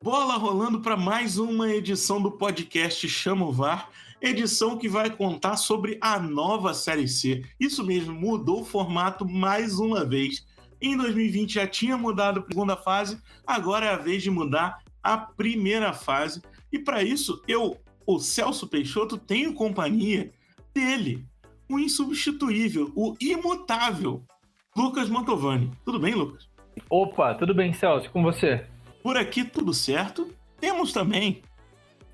Bola rolando para mais uma edição do podcast Chama o VAR, edição que vai contar sobre a nova Série C. Isso mesmo, mudou o formato mais uma vez. Em 2020 já tinha mudado a segunda fase, agora é a vez de mudar a primeira fase. E para isso, eu, o Celso Peixoto, tenho companhia dele, o insubstituível, o imutável, Lucas Mantovani. Tudo bem, Lucas? Opa, tudo bem, Celso? Com você? Por aqui tudo certo. Temos também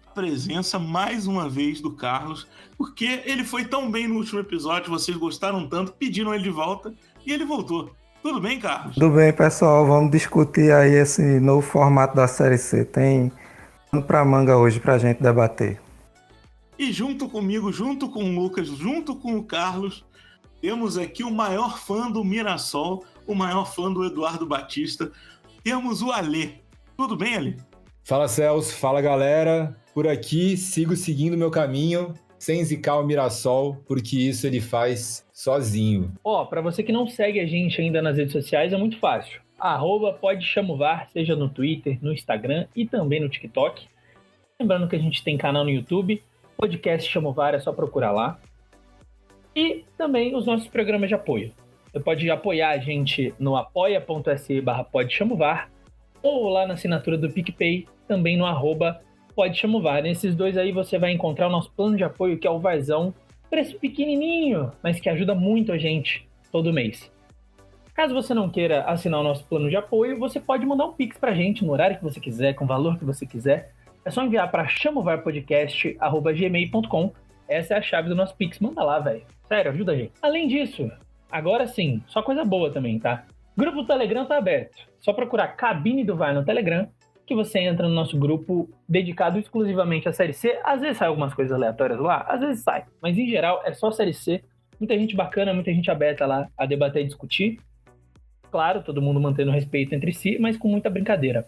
a presença mais uma vez do Carlos, porque ele foi tão bem no último episódio, vocês gostaram tanto, pediram ele de volta e ele voltou. Tudo bem, Carlos? Tudo bem, pessoal. Vamos discutir aí esse novo formato da Série C. Tem pano pra manga hoje pra gente debater. E junto comigo, junto com o Lucas, junto com o Carlos, temos aqui o maior fã do Mirassol, o maior fã do Eduardo Batista. Temos o Alê. Tudo bem, Alê? Fala, Celso. Fala, galera. Por aqui, sigo seguindo meu caminho, sem zicar o Mirassol, porque isso ele faz sozinho. Pra você que não segue a gente ainda nas redes sociais, é muito fácil. @PodeChamoVar, seja no Twitter, no Instagram e também no TikTok. Lembrando que a gente tem canal no YouTube, podcast Chama o VAR, é só procurar lá. E também os nossos programas de apoio. Você pode apoiar a gente no apoia.se/PodChamoVar ou lá na assinatura do PicPay, também no @PodChamoVar. Nesses dois aí você vai encontrar o nosso plano de apoio, que é o Varzão, preço pequenininho, mas que ajuda muito a gente todo mês. Caso você não queira assinar o nosso plano de apoio, você pode mandar um Pix pra gente no horário que você quiser, com o valor que você quiser. É só enviar para chamovarpodcast@gmail.com. Essa é a chave do nosso Pix. Manda lá, velho. Sério, ajuda a gente. Além disso, agora sim, só coisa boa também, tá? Grupo do Telegram tá aberto. Só procurar Cabine do VAR no Telegram, que você entra no nosso grupo dedicado exclusivamente à Série C. Às vezes sai algumas coisas aleatórias lá, às vezes sai. Mas em geral é só Série C. Muita gente bacana, muita gente aberta lá a debater e discutir. Claro, todo mundo mantendo respeito entre si, mas com muita brincadeira.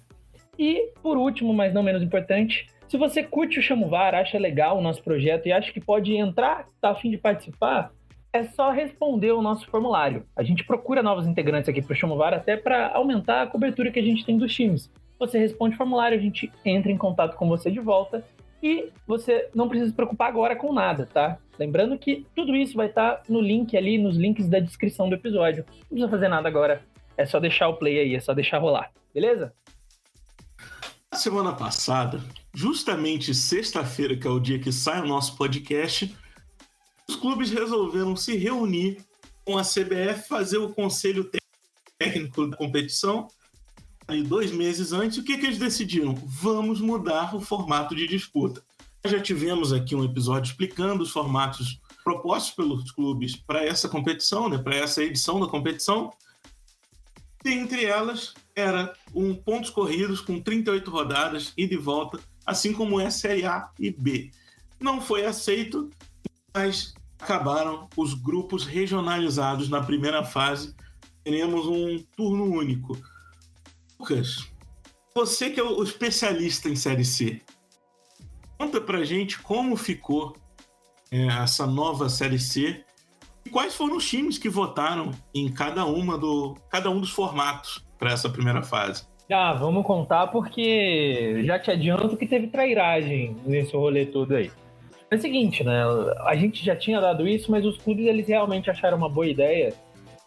E, por último, mas não menos importante, se você curte o Chama o VAR, acha legal o nosso projeto e acha que pode entrar, tá a fim de participar, é só responder o nosso formulário. A gente procura novos integrantes aqui para o Chama o VAR até para aumentar a cobertura que a gente tem dos times. Você responde o formulário, a gente entra em contato com você de volta e você não precisa se preocupar agora com nada, tá? Lembrando que tudo isso vai estar no link ali, nos links da descrição do episódio. Não precisa fazer nada agora, é só deixar o play aí, é só deixar rolar, beleza? Na semana passada, justamente sexta-feira, que é o dia que sai o nosso podcast, os clubes resolveram se reunir com a CBF, fazer o conselho técnico da competição. E 2 meses antes, o que eles decidiram? Vamos mudar o formato de disputa. Já tivemos aqui um episódio explicando os formatos propostos pelos clubes para essa competição, né, para essa edição da competição. Dentre elas, era pontos corridos com 38 rodadas, ida e volta, assim como é Série A e B. Não foi aceito, mas acabaram os grupos regionalizados na primeira fase. Teremos um turno único. Lucas, você que é o especialista em Série C, conta pra gente como ficou essa nova Série C e quais foram os times que votaram em cada um dos formatos para essa primeira fase. Vamos contar porque já te adianto que teve trairagem nesse rolê todo aí. É o seguinte, né? A gente já tinha dado isso, mas os clubes eles realmente acharam uma boa ideia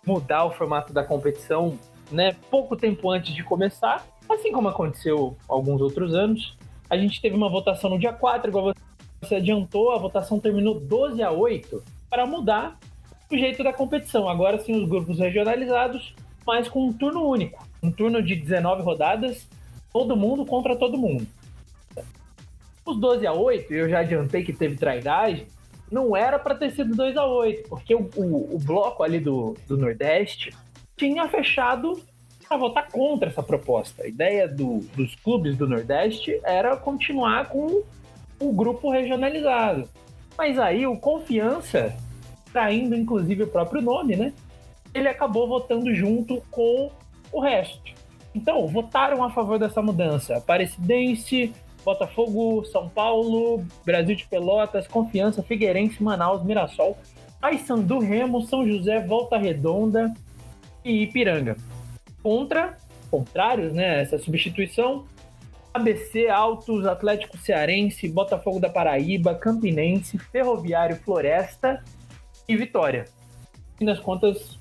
mudar o formato da competição, né? Pouco tempo antes de começar, assim como aconteceu alguns outros anos. A gente teve uma votação no dia 4, igual você adiantou, a votação terminou 12-8 para mudar o jeito da competição. Agora sim, os grupos regionalizados, mas com um turno único. Um turno de 19 rodadas, todo mundo contra todo mundo. Os 12-8, eu já adiantei que teve trairagem, não era para ter sido 2-8, porque o bloco ali do Nordeste tinha fechado para votar contra essa proposta. A ideia dos clubes do Nordeste era continuar com o grupo regionalizado. Mas aí o Confiança, traindo inclusive o próprio nome, né? Ele acabou votando junto com o resto. Então, votaram a favor dessa mudança. Aparecidense, Botafogo, São Paulo, Brasil de Pelotas, Confiança, Figueirense, Manaus, Mirassol, Paysandu, Remo, São José, Volta Redonda e Ipiranga. Contra contrários, né? Essa substituição. ABC, Altos, Atlético Cearense, Botafogo da Paraíba, Campinense, Ferroviário, Floresta e Vitória. E nas contas,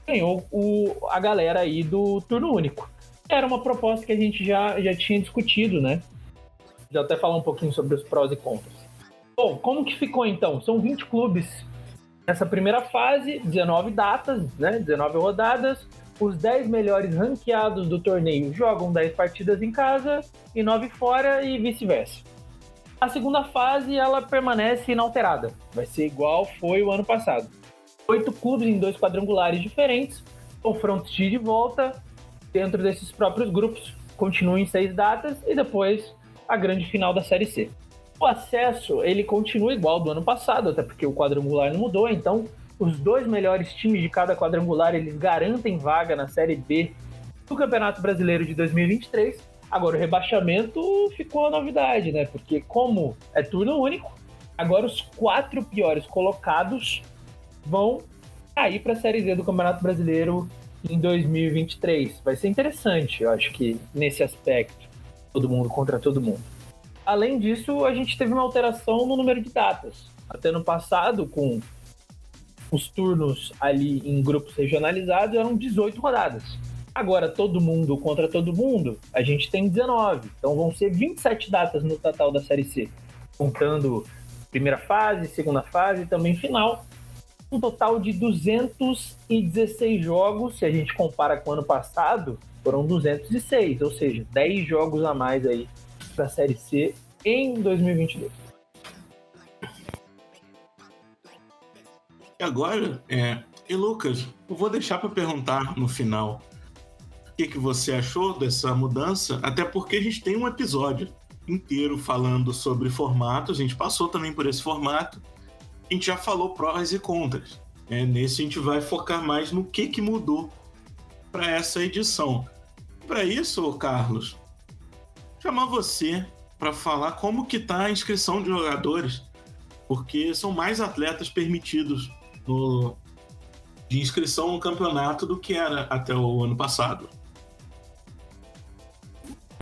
ganhou a galera aí do turno único. Era uma proposta que a gente já tinha discutido, né? Já até falar um pouquinho sobre os prós e contras. Bom, como que ficou então? São 20 clubes nessa primeira fase, 19 datas, né? 19 rodadas. Os 10 melhores ranqueados do torneio jogam 10 partidas em casa e 9 fora e vice-versa. A segunda fase, ela permanece inalterada. Vai ser igual foi o ano passado. 8 clubes em 2 quadrangulares diferentes, confrontos de ida e volta dentro desses próprios grupos. Continuam em 6 datas e depois a grande final da Série C. O acesso, ele continua igual do ano passado, até porque o quadrangular não mudou, então os 2 melhores times de cada quadrangular, eles garantem vaga na Série B do Campeonato Brasileiro de 2023. Agora, o rebaixamento ficou a novidade, né? Porque como é turno único, agora os 4 piores colocados vão cair para a Série Z do Campeonato Brasileiro em 2023. Vai ser interessante, eu acho que nesse aspecto, todo mundo contra todo mundo. Além disso, a gente teve uma alteração no número de datas. Até no passado, com os turnos ali em grupos regionalizados, eram 18 rodadas. Agora, todo mundo contra todo mundo, a gente tem 19. Então vão ser 27 datas no total da Série C, contando primeira fase, segunda fase e também final. Um total de 216 jogos, se a gente compara com o ano passado, foram 206, ou seja, 10 jogos a mais aí para a Série C em 2022. E agora, e Lucas, eu vou deixar para perguntar no final o que você achou dessa mudança, até porque a gente tem um episódio inteiro falando sobre formato, a gente passou também por esse formato, a gente já falou prós e contras. Nesse a gente vai focar mais no que mudou para essa edição. Para isso, Carlos, chamar você para falar como que está a inscrição de jogadores, porque são mais atletas permitidos de inscrição no campeonato do que era até o ano passado.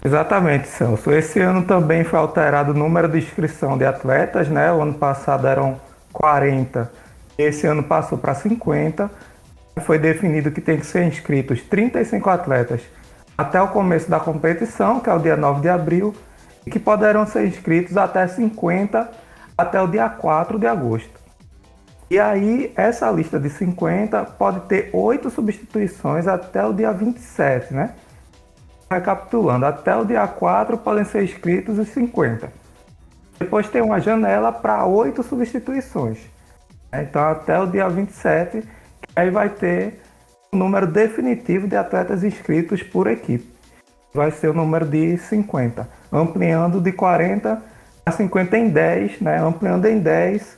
Exatamente, Celso. Esse ano também foi alterado o número de inscrição de atletas, né? O ano passado eram 40, esse ano passou para 50. Foi definido que tem que ser inscritos 35 atletas até o começo da competição, que é o dia 9 de abril, e que poderão ser inscritos até 50 até o dia 4 de agosto. E aí, essa lista de 50 pode ter 8 substituições até o dia 27, né? Recapitulando, até o dia 4 podem ser inscritos os 50. Depois tem uma janela para 8 substituições. Então, até o dia 27, aí vai ter o número definitivo de atletas inscritos por equipe. Vai ser o número de 50, ampliando de 40 a 50 em 10, né? Ampliando em 10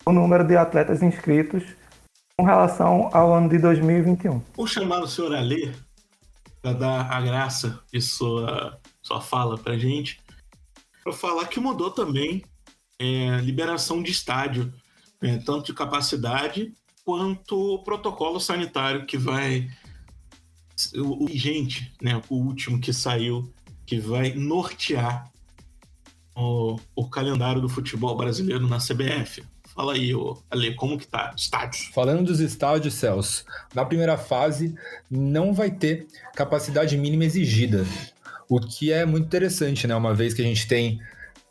o número de atletas inscritos com relação ao ano de 2021. Vou chamar o senhor Alê para dar a graça de sua fala para a gente, para falar que mudou também liberação de estádio, tanto de capacidade quanto o protocolo sanitário que vai... O vigente, né, o último que saiu, que vai nortear o calendário do futebol brasileiro na CBF. Fala aí, Ale, como que tá? Estádios. Falando dos estádios, Celso, na primeira fase não vai ter capacidade mínima exigida, o que é muito interessante, né? Uma vez que a gente tem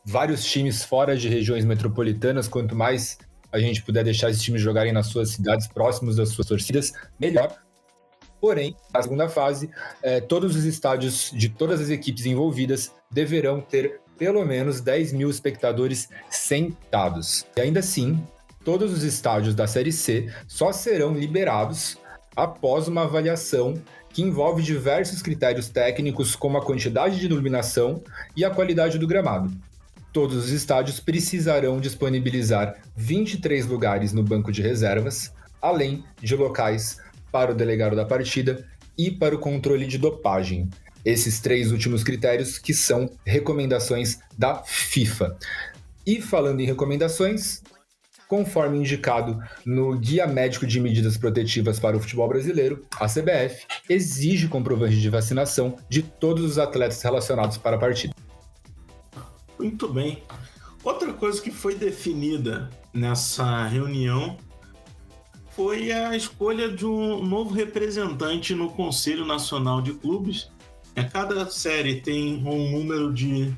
vários times fora de regiões metropolitanas, quanto mais a gente puder deixar esses times jogarem nas suas cidades, próximos das suas torcidas, melhor. Porém, na segunda fase, todos os estádios de todas as equipes envolvidas deverão ter pelo menos 10 mil espectadores sentados. E ainda assim, todos os estádios da Série C só serão liberados após uma avaliação que envolve diversos critérios técnicos, como a quantidade de iluminação e a qualidade do gramado. Todos os estádios precisarão disponibilizar 23 lugares no banco de reservas, além de locais para o delegado da partida e para o controle de dopagem. Esses 3 últimos critérios que são recomendações da FIFA. E falando em recomendações, conforme indicado no Guia Médico de Medidas Protetivas para o Futebol Brasileiro, a CBF exige comprovante de vacinação de todos os atletas relacionados para a partida. Muito bem. Outra coisa que foi definida nessa reunião foi a escolha de um novo representante no Conselho Nacional de Clubes. Cada série tem um número de...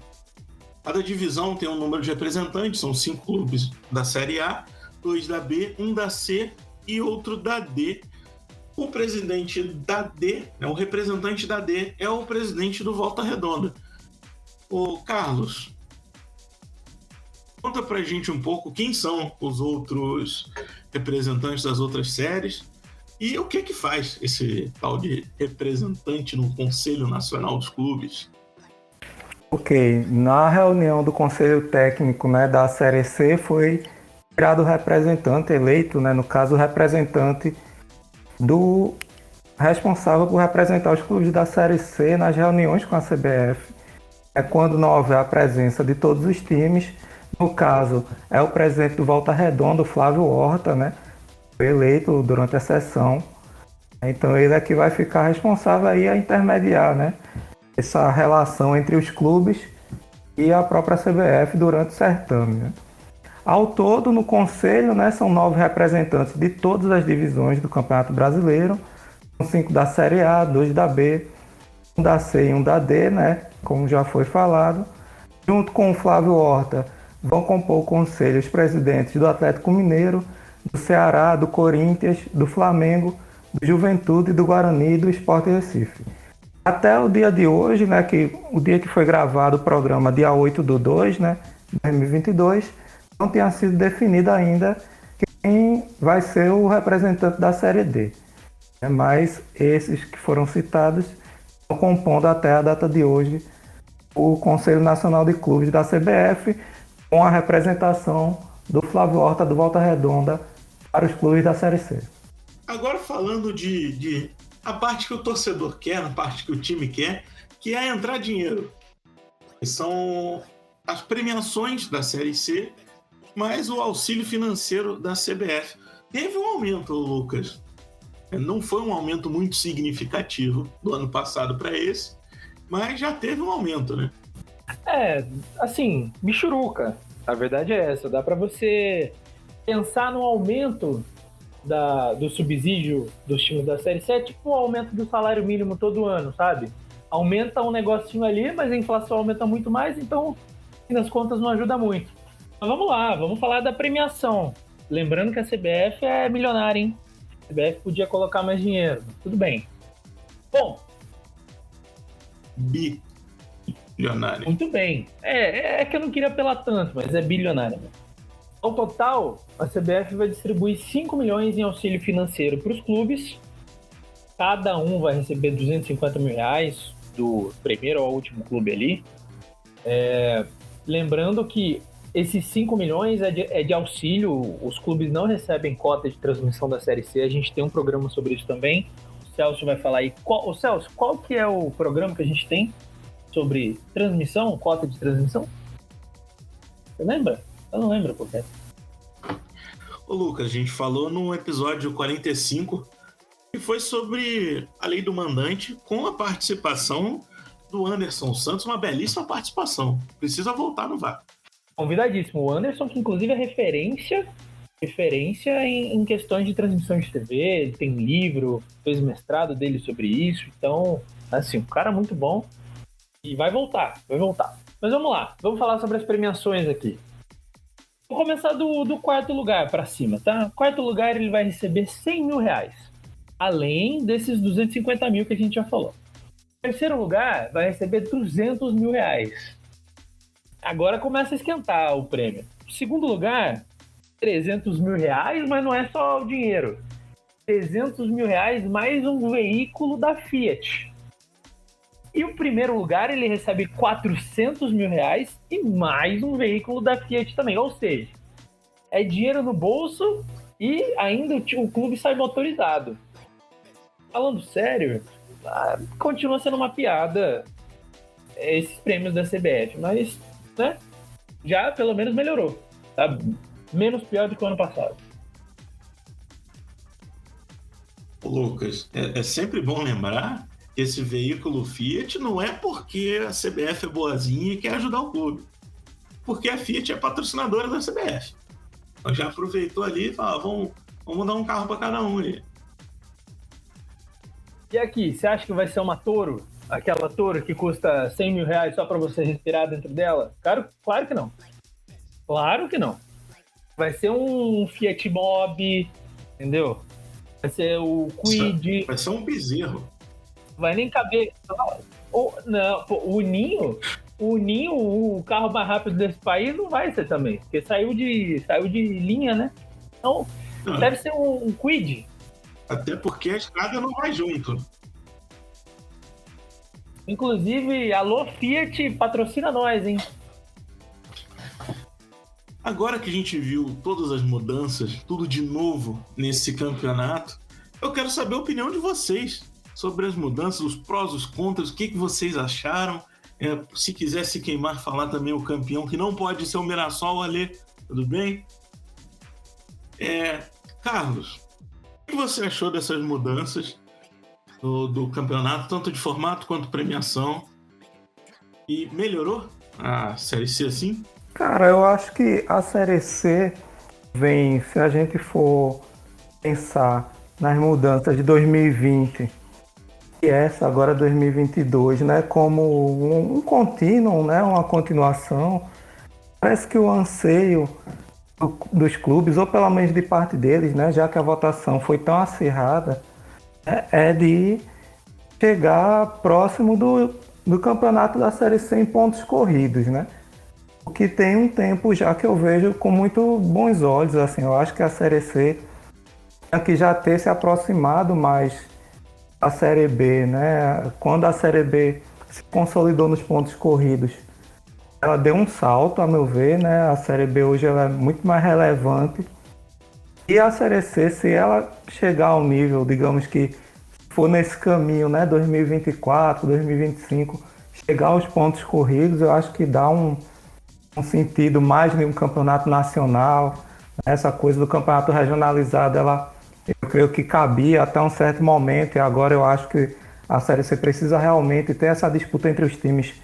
Cada divisão tem um número de representantes, são 5 clubes da Série A, 2 da B, 1 da C e outro da D. O presidente da D, o representante da D, é o presidente do Volta Redonda. Ô, Carlos, conta pra gente um pouco quem são os outros representantes das outras séries e o que faz esse tal de representante no Conselho Nacional dos Clubes. Ok, na reunião do Conselho Técnico, né, da Série C foi criado o representante eleito, né, no caso o representante do responsável por representar os clubes da Série C nas reuniões com a CBF. É quando não houver a presença de todos os times. No caso, é o presidente do Volta Redonda, o Flávio Horta, né? Foi eleito durante a sessão. Então ele é que vai ficar responsável aí a intermediar, né? Essa relação entre os clubes e a própria CBF durante o certame, né? Ao todo, no Conselho, né, são 9 representantes de todas as divisões do Campeonato Brasileiro. São 5 da Série A, 2 da B, 1 da C e 1 da D, né? Como já foi falado. Junto com o Flávio Horta, vão compor o conselho os presidentes do Atlético Mineiro, do Ceará, do Corinthians, do Flamengo, do Juventude, do Guarani e do Sport Recife. Até o dia de hoje, né, o dia que foi gravado o programa, dia 8/2, né, de 2022, não tinha sido definido ainda quem vai ser o representante da Série D. Mas esses que foram citados estão compondo até a data de hoje o Conselho Nacional de Clubes da CBF, com a representação do Flávio Horta do Volta Redonda para os clubes da Série C. Agora falando de a parte que o torcedor quer, a parte que o time quer, que é entrar dinheiro. São as premiações da Série C, mais o auxílio financeiro da CBF. Teve um aumento, Lucas. Não foi um aumento muito significativo do ano passado para esse, mas já teve um aumento, né? Assim, michuruca. A verdade é essa. Dá para você pensar no aumento do subsídio dos times da Série C, é tipo o aumento do salário mínimo todo ano, sabe? Aumenta um negocinho ali, mas a inflação aumenta muito mais, então, nas contas, não ajuda muito. Mas vamos lá, vamos falar da premiação. Lembrando que a CBF é milionária, hein? A CBF podia colocar mais dinheiro. Tudo bem. Bom, bilionário. Muito bem. É que eu não queria apelar tanto, mas é bilionário. Ao total, a CBF vai distribuir 5 milhões em auxílio financeiro para os clubes. Cada um vai receber 250 mil reais, do primeiro ao último clube ali. Lembrando que esses 5 milhões é de auxílio, os clubes não recebem cota de transmissão da Série C, a gente tem um programa sobre isso também. O Celso vai falar aí. Celso, qual que é o programa que a gente tem sobre transmissão, cota de transmissão? Você lembra? Eu não lembro qual é. Ô Lucas, a gente falou no episódio 45 que foi sobre a lei do mandante com a participação do Anderson Santos, uma belíssima participação. Precisa voltar no VAR. Convidadíssimo. O Anderson, que inclusive é referência em questões de transmissão de TV, ele tem livro, fez mestrado dele sobre isso, então, assim, um cara muito bom e vai voltar. Mas vamos lá, vamos falar sobre as premiações aqui. Vou começar do quarto lugar para cima, tá? Quarto lugar ele vai receber 100 mil reais, além desses 250 mil que a gente já falou. Terceiro lugar vai receber 200 mil reais. Agora começa a esquentar o prêmio. Segundo lugar, 300 mil reais, mas não é só o dinheiro. 300 mil reais mais um veículo da Fiat. E o primeiro lugar, ele recebe 400 mil reais e mais um veículo da Fiat também. Ou seja, é dinheiro no bolso e ainda o clube sai motorizado. Falando sério, continua sendo uma piada esses prêmios da CBF, mas, né, já pelo menos melhorou. Tá? menos pior do que o ano passado. Lucas, é sempre bom lembrar que esse veículo Fiat não é porque a CBF é boazinha e quer ajudar o clube. Porque a Fiat é patrocinadora da CBF. Ela já aproveitou ali e falou, vamos dar um carro para cada um ali. E aqui, você acha que vai ser uma Toro? Aquela Toro que custa 100 mil reais só para você respirar dentro dela? Claro que não. Claro que não. Vai ser um Fiat Mobi, entendeu? Vai ser o Kwid. Vai ser um bezerro. Vai nem caber. Não, pô, o Ninho, o carro mais rápido desse país, não vai ser também. Porque saiu de linha, né? Então, deve ser um Kwid. Até porque a estrada não vai junto. Inclusive, alô Fiat, patrocina nós, hein? Agora que a gente viu todas as mudanças, tudo de novo nesse campeonato, eu quero saber a opinião de vocês sobre as mudanças, os prós, os contras, o que vocês acharam. Se quiser se queimar, falar também o campeão, que não pode ser o Mirassol, Alê, tudo bem? Carlos, o que você achou dessas mudanças do campeonato, tanto de formato quanto premiação? E melhorou a Série C assim? Cara, eu acho que a Série C vem, se a gente for pensar nas mudanças de 2020 e essa agora 2022, né, como um contínuo, né, uma continuação, parece que o anseio dos clubes, ou pelo menos de parte deles, né, já que a votação foi tão acirrada, é de chegar próximo do campeonato da Série C em pontos corridos, né? O que tem um tempo já que eu vejo com muito bons olhos, assim, eu acho que a Série C tinha que já ter se aproximado mais da Série B, né? Quando a Série B se consolidou nos pontos corridos, ela deu um salto, a meu ver, né? A Série B hoje ela é muito mais relevante. E a Série C, se ela chegar ao nível, digamos que for nesse caminho, né? 2024, 2025, chegar aos pontos corridos, eu acho que dá um sentido mais em um campeonato nacional. Essa coisa do campeonato regionalizado, eu creio que cabia até um certo momento, e agora eu acho que a Série C precisa realmente ter essa disputa entre os times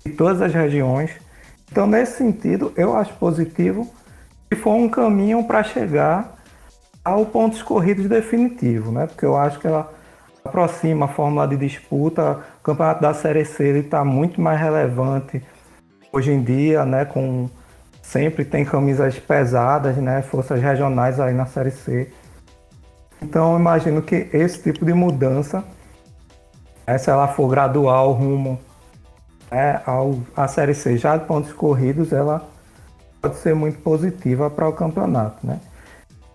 de todas as regiões. Então, nesse sentido, eu acho positivo que for um caminho para chegar ao pontos corridos definitivo, né? Porque eu acho que ela aproxima a fórmula de disputa. O campeonato da Série C está muito mais relevante hoje em dia, né, sempre tem camisas pesadas, né, forças regionais aí na Série C. Então eu imagino que esse tipo de mudança, se ela for gradual rumo, né, à Série C já de pontos corridos, ela pode ser muito positiva para o campeonato, né.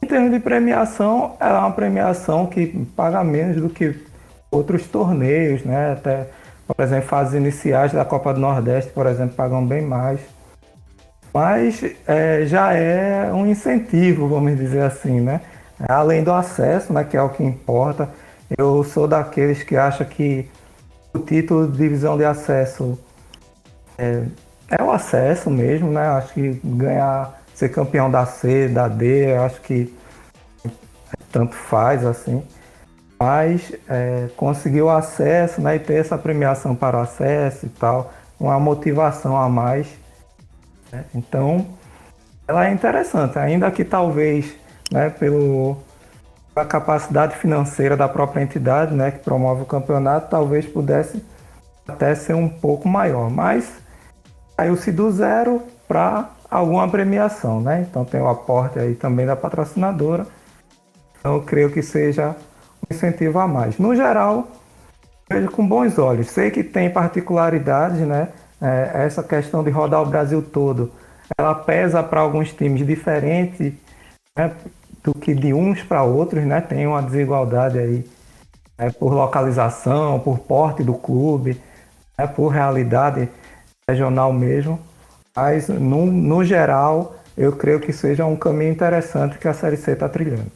Em termos de premiação, ela é uma premiação que paga menos do que outros torneios, né, até, por exemplo, fases iniciais da Copa do Nordeste, por exemplo, pagam bem mais. Mas já é um incentivo, vamos dizer assim, né? Além do acesso, né, que é o que importa. Eu sou daqueles que acham que o título de divisão de acesso é o acesso mesmo, né? Acho que ser campeão da C, da D, eu acho que tanto faz, assim. Mas conseguir o acesso, né, e ter essa premiação para o acesso e tal, uma motivação a mais, né? Então, ela é interessante, ainda que talvez, né, pela capacidade financeira da própria entidade, né, que promove o campeonato, talvez pudesse até ser um pouco maior, mas saiu-se do zero para alguma premiação, né? Então tem o aporte aí também da patrocinadora, então eu creio que seja incentivo a mais. No geral, vejo com bons olhos. Sei que tem particularidades, né? Essa questão de rodar o Brasil todo, ela pesa para alguns times diferente, né, do que de uns para outros, né? Tem uma desigualdade aí, por localização, por porte do clube, né, por realidade regional mesmo. Mas, no geral, eu creio que seja um caminho interessante que a Série C está trilhando.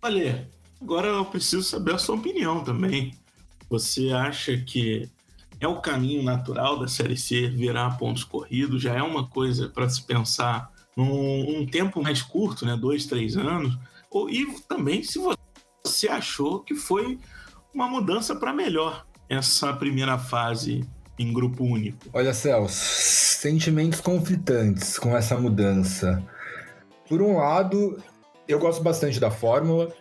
Olha, agora eu preciso saber a sua opinião também. Você acha que é o caminho natural da Série C virar pontos corridos? Já é uma coisa para se pensar num tempo mais curto, né, 2, 3 anos, e também se você achou que foi uma mudança para melhor essa primeira fase em grupo único. Olha, Celso, sentimentos conflitantes com essa mudança. Por um lado, eu gosto bastante da fórmula.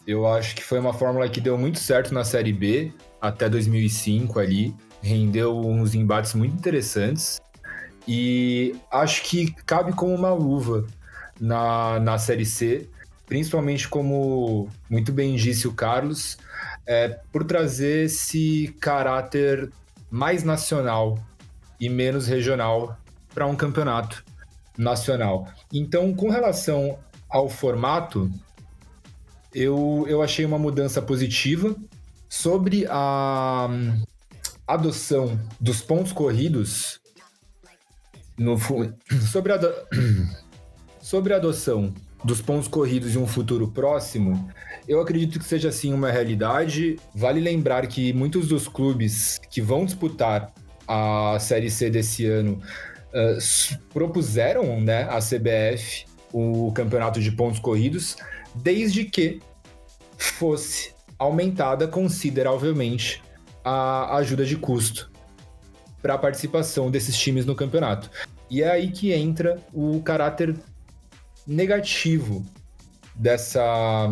Eu acho que foi uma fórmula que deu muito certo na Série B, até 2005 ali. Rendeu uns embates muito interessantes. E acho que cabe como uma luva na Série C, principalmente como muito bem disse o Carlos, por trazer esse caráter mais nacional e menos regional para um campeonato nacional. Então, com relação ao formato, eu achei uma mudança positiva. Sobre a adoção dos pontos corridos, sobre a adoção dos pontos corridos em um futuro próximo, eu acredito que seja sim uma realidade. Vale lembrar que muitos dos clubes que vão disputar a Série C desse ano propuseram, né, à CBF o campeonato de pontos corridos, desde que fosse aumentada consideravelmente a ajuda de custo para a participação desses times no campeonato. E é aí que entra o caráter negativo dessa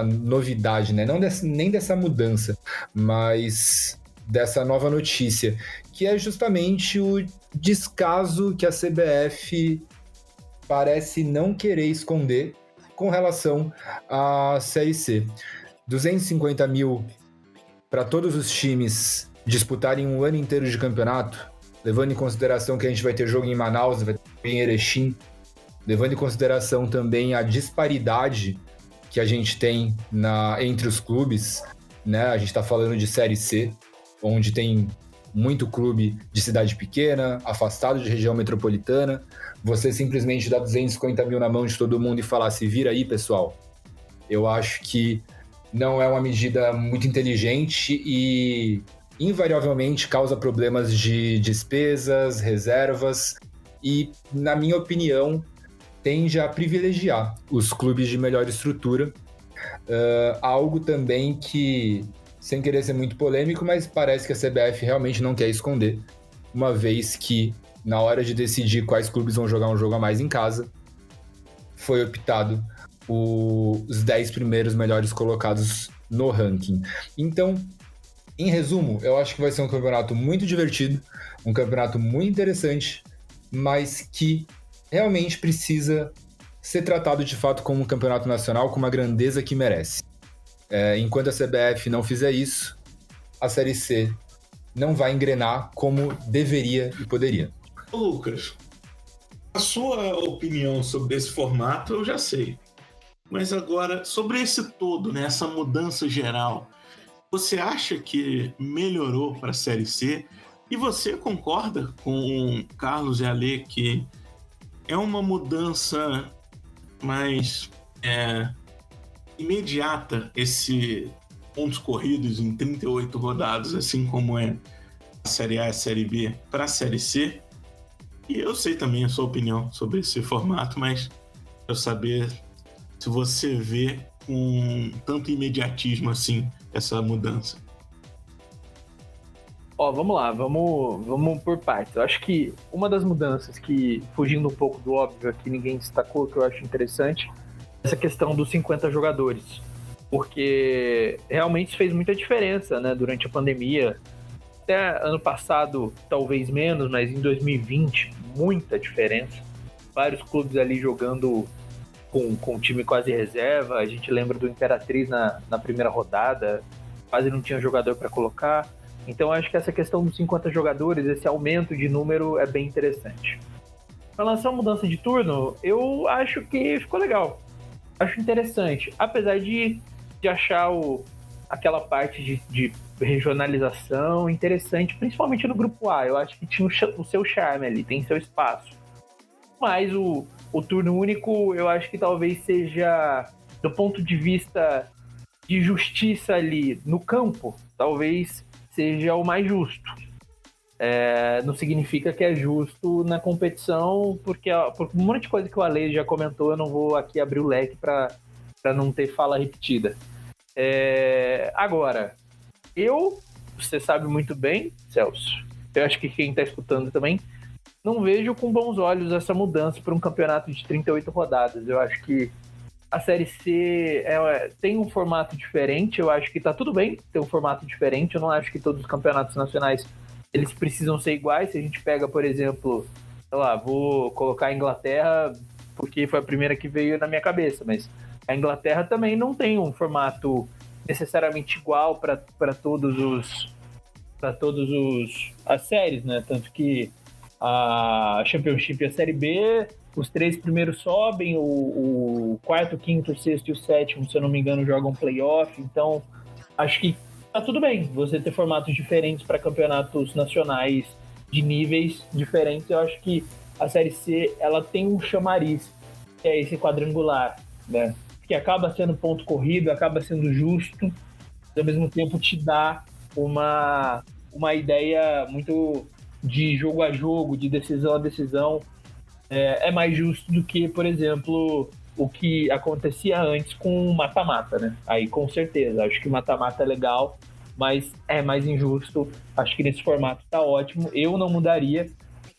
novidade, né? Não nem dessa mudança, mas dessa nova notícia, que é justamente o descaso que a CBF parece não querer esconder com relação à Série C. 250 mil para todos os times disputarem um ano inteiro de campeonato, levando em consideração que a gente vai ter jogo em Manaus, vai ter jogo em Erechim, levando em consideração também a disparidade que a gente tem entre os clubes, né? A gente está falando de Série C, onde tem muito clube de cidade pequena, afastado de região metropolitana. Você simplesmente dá 250 mil na mão de todo mundo e falar, se vira aí, pessoal. Eu acho que não é uma medida muito inteligente e invariavelmente causa problemas de despesas, reservas e, na minha opinião, tende a privilegiar os clubes de melhor estrutura. Algo também que, sem querer ser muito polêmico, mas parece que a CBF realmente não quer esconder, uma vez que, na hora de decidir quais clubes vão jogar um jogo a mais em casa, foi optado os 10 primeiros melhores colocados no ranking. Então, em resumo, eu acho que vai ser um campeonato muito divertido, um campeonato muito interessante, mas que realmente precisa ser tratado de fato como um campeonato nacional com uma grandeza que merece. Enquanto a CBF não fizer isso, a Série C não vai engrenar como deveria e poderia. Lucas, a sua opinião sobre esse formato eu já sei. Mas agora, sobre esse todo, né, essa mudança geral, você acha que melhorou para a Série C? E você concorda com o Carlos e a Lê que é uma mudança mais imediata, esse pontos corridos em 38 rodadas, assim como é a Série A e a Série B, para a Série C? E eu sei também a sua opinião sobre esse formato, mas quero saber se você vê com tanto imediatismo assim essa mudança. Vamos lá, vamos por partes. Eu acho que uma das mudanças que, fugindo um pouco do óbvio aqui, ninguém destacou, que eu acho interessante, é essa questão dos 50 jogadores. Porque realmente fez muita diferença, né, durante a pandemia. Até ano passado, talvez menos, mas em 2020, muita diferença. Vários clubes ali jogando com time quase reserva. A gente lembra do Imperatriz na primeira rodada, quase não tinha jogador para colocar. Então acho que essa questão dos 50 jogadores, esse aumento de número é bem interessante. Em relação à mudança de turno, eu acho que ficou legal. Acho interessante, apesar de achar aquela parte de regionalização interessante, principalmente no grupo A. Eu acho que tinha o seu charme ali, tem seu espaço. Mas o turno único, eu acho que talvez seja, do ponto de vista de justiça ali no campo, talvez seja o mais justo. não significa que é justo na competição, porque por um monte de coisa que o Ale já comentou, eu não vou aqui abrir o leque para não ter fala repetida. Agora, você sabe muito bem, Celso, eu acho que quem está escutando também, não vejo com bons olhos essa mudança para um campeonato de 38 rodadas. Eu acho que a Série C tem um formato diferente, eu acho que tá tudo bem ter um formato diferente, eu não acho que todos os campeonatos nacionais eles precisam ser iguais. Se a gente pega, por exemplo, sei lá, vou colocar a Inglaterra porque foi a primeira que veio na minha cabeça, mas a Inglaterra também não tem um formato necessariamente igual para todos as séries, né? Tanto que a Championship e a Série B, os 3 primeiros sobem, o quarto, quinto, sexto e o sétimo, se eu não me engano, jogam playoff. Então, acho que tá tudo bem você ter formatos diferentes para campeonatos nacionais de níveis diferentes. Eu acho que a Série C, ela tem um chamariz, que é esse quadrangular, né? Que acaba sendo ponto corrido, acaba sendo justo, ao mesmo tempo te dá uma ideia muito de jogo a jogo, de decisão a decisão. É mais justo do que, por exemplo, o que acontecia antes com o mata-mata, né? Aí, com certeza, acho que o mata-mata é legal, mas é mais injusto. Acho que nesse formato tá ótimo. Eu não mudaria.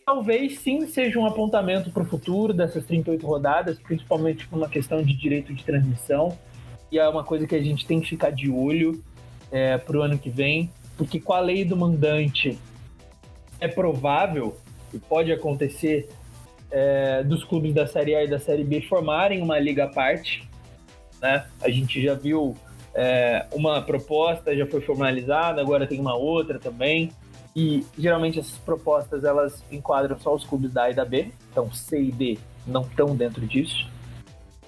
Talvez, sim, seja um apontamento para o futuro dessas 38 rodadas, principalmente por uma questão de direito de transmissão. E é uma coisa que a gente tem que ficar de olho para o ano que vem, porque com a lei do mandante é provável, e pode acontecer, dos clubes da Série A e da Série B formarem uma liga à parte, né? A gente já viu uma proposta, já foi formalizada, agora tem uma outra também, e geralmente essas propostas elas enquadram só os clubes da A e da B, então C e D não estão dentro disso.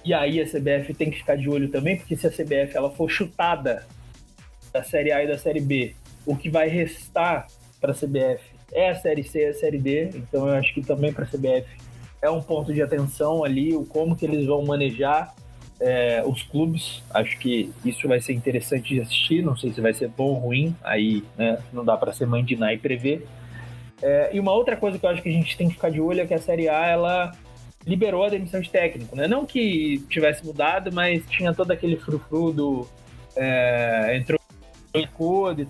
E aí a CBF tem que ficar de olho também, porque se a CBF ela for chutada da Série A e da Série B, o que vai restar para a CBF é a Série C e a Série D, então eu acho que também para a CBF é um ponto de atenção ali, o como que eles vão manejar os clubes. Acho que isso vai ser interessante de assistir, não sei se vai ser bom ou ruim, aí, né, não dá para ser mãe de Ná e prever. E uma outra coisa que eu acho que a gente tem que ficar de olho é que a Série A, ela liberou a demissão de técnico, né? Não que tivesse mudado, mas tinha todo aquele frufru do entrou em code,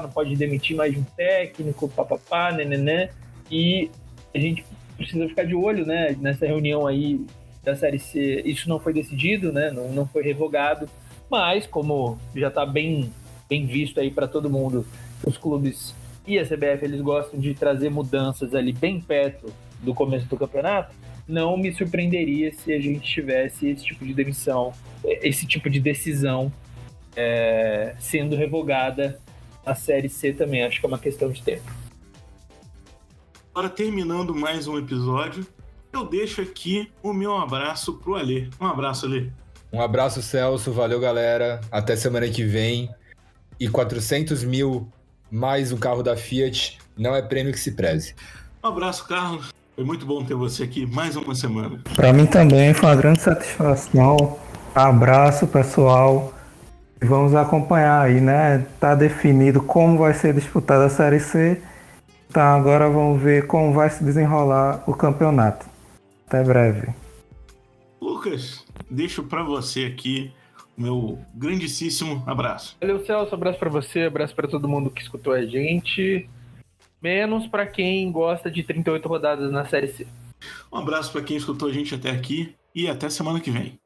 não pode demitir mais de um técnico, papapá, né, e a gente precisa ficar de olho, né, nessa reunião aí da Série C. Isso não foi decidido, né, não foi revogado, mas como já está bem visto aí para todo mundo, os clubes e a CBF, eles gostam de trazer mudanças ali bem perto do começo do campeonato. Não me surpreenderia se a gente tivesse esse tipo de demissão, esse tipo de decisão sendo revogada na Série C também. Acho que é uma questão de tempo. Agora, terminando mais um episódio, eu deixo aqui o meu abraço pro Alê. Um abraço, Alê. Um abraço, Celso. Valeu, galera. Até semana que vem. E 400 mil mais um carro da Fiat não é prêmio que se preze. Um abraço, Carlos. Foi muito bom ter você aqui mais uma semana. Para mim também foi uma grande satisfação. Abraço, pessoal. Vamos acompanhar aí, né? Tá definido como vai ser disputada a Série C. Então agora vamos ver como vai se desenrolar o campeonato. Até breve. Lucas, deixo para você aqui o meu grandíssimo abraço. Valeu, Celso. Abraço para você, abraço para todo mundo que escutou a gente. Menos para quem gosta de 38 rodadas na Série C. Um abraço para quem escutou a gente até aqui e até semana que vem.